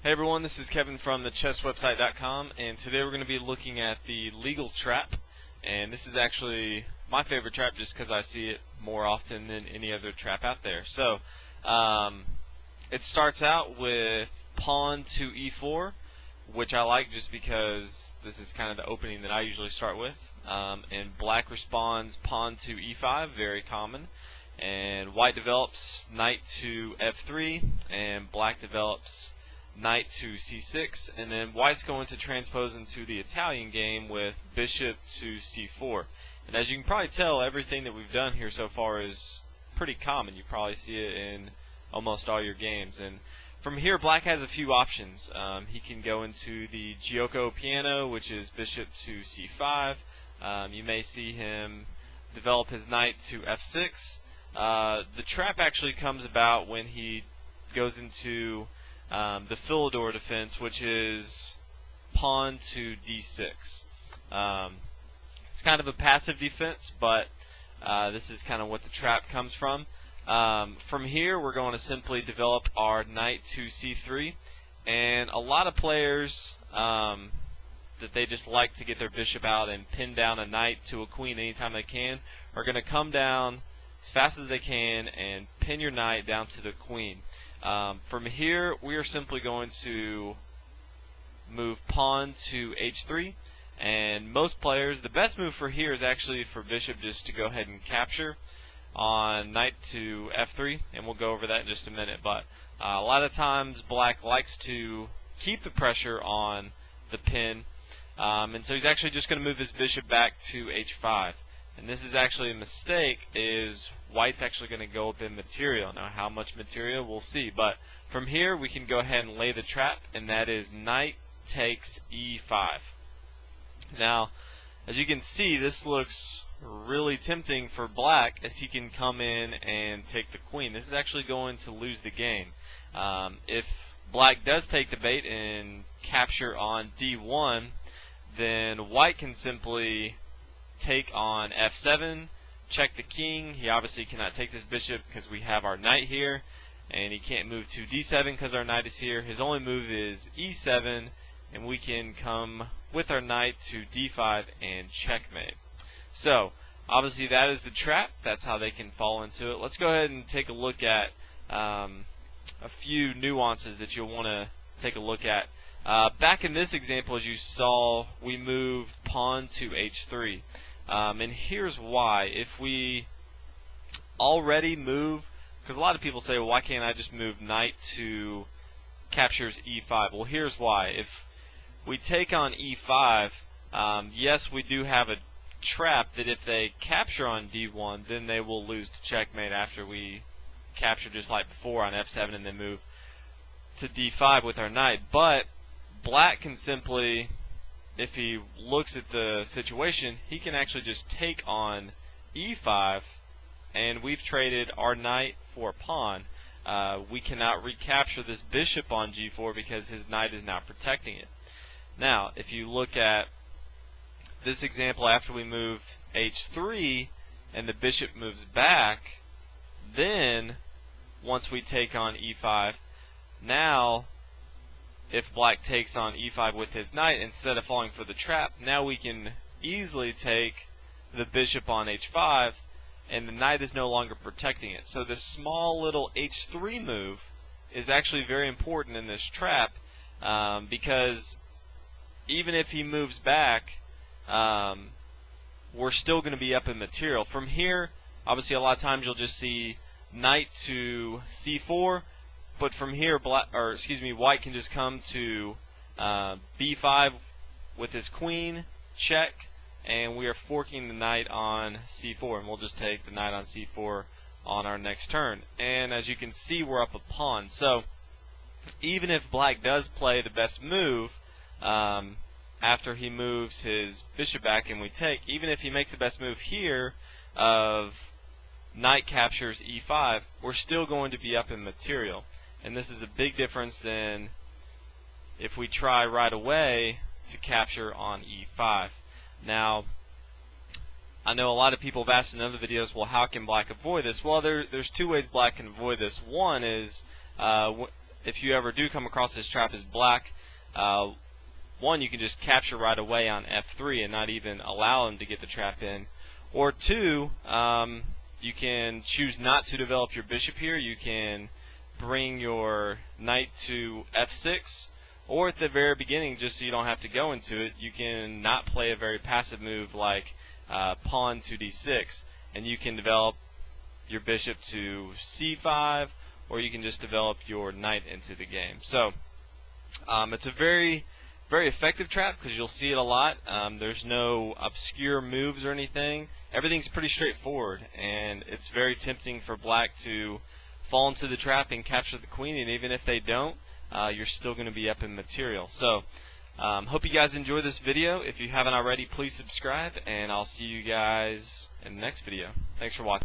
Hey everyone, this is Kevin from thechesswebsite.com, and today we're going to be looking at the legal trap. And this is actually my favorite trap just because I see it more often than any other trap out there. So it starts out with pawn to e4, which I like just because this is kind of the opening that I usually start with. And black responds pawn to e5, very common. And white develops knight to f3, and black develops knight to c6, and then white's going to transpose into the Italian game with bishop to c4. And as you can probably tell, everything that we've done here so far is pretty common. You probably see it in almost all your games. And from here, black has a few options. He can go into the Giuoco piano, which is bishop to c5. You may see him develop his knight to f6. The trap actually comes about when he goes into the Philidor defense, which is pawn to d6. It's kind of a passive defense, but this is kind of what the trap comes from. From here, we're going to simply develop our knight to c3, and a lot of players that they just like to get their bishop out and pin down a knight to a queen anytime they can are going to come down as fast as they can and pin your knight down to the queen. From here, we are simply going to move pawn to h3, and most players, the best move for here is actually for bishop just to go ahead and capture on knight to f3, and we'll go over that in just a minute. But a lot of times black likes to keep the pressure on the pin, and so he's actually just going to move his bishop back to h5. And this is actually a mistake, is white's actually going to go up in material. Now how much material, we'll see. But from here we can go ahead and lay the trap, and that is knight takes e5. Now as you can see, this looks really tempting for black, as he can come in and take the queen. This is actually going to lose the game. If black does take the bait and capture on d1, then white can simply take on f7, check the king. He obviously cannot take this bishop because we have our knight here, and he can't move to d7 because our knight is here. His only move is e7, and we can come with our knight to d5 and checkmate. So obviously that is the trap. That's how they can fall into it. Let's go ahead and take a look at a few nuances that you'll want to take a look at. Back in this example, as you saw, we moved pawn to h3. And here's why. If we already move, because a lot of people say, well, why can't I just move knight to captures e5? Well, here's why. If we take on e5, yes, we do have a trap that if they capture on d1, then they will lose to checkmate after we capture just like before on f7 and then move to d5 with our knight. But black can simply, if he looks at the situation, he can actually just take on e5, and we've traded our knight for a pawn. We cannot recapture this bishop on g4 because his knight is not protecting it. Now, if you look at this example, after we move h3 and the bishop moves back, then once we take on e5, now if black takes on e5 with his knight, instead of falling for the trap, now we can easily take the bishop on h5, and the knight is no longer protecting it. So this small little h3 move is actually very important in this trap, because even if he moves back, we're still going to be up in material. From here, obviously a lot of times you'll just see knight to c4, but from here, white can just come to b5 with his queen, check, and we are forking the knight on c4, and we'll just take the knight on c4 on our next turn. And as you can see, we're up a pawn. So even if black does play the best move, after he moves his bishop back and we take, even if he makes the best move here of knight captures e5, we're still going to be up in material. And this is a big difference than if we try right away to capture on e5. Now, I know a lot of people have asked in other videos, well, how can black avoid this? Well, there's two ways black can avoid this. One is if you ever do come across this trap as black, one, you can just capture right away on F3 and not even allow him to get the trap in. Or two, you can choose not to develop your bishop here. You can bring your knight to F6, or at the very beginning, just so you don't have to go into it, you can not play a very passive move like pawn to D6, and you can develop your bishop to C5, or you can just develop your knight into the game. So it's a very effective trap because you'll see it a lot. There's no obscure moves or anything. Everything's pretty straightforward, and it's very tempting for black to fall into the trap and capture the queen, and even if they don't, you're still going to be up in material. So hope you guys enjoy this video. If you haven't already, please subscribe, and I'll see you guys in the next video. Thanks for watching.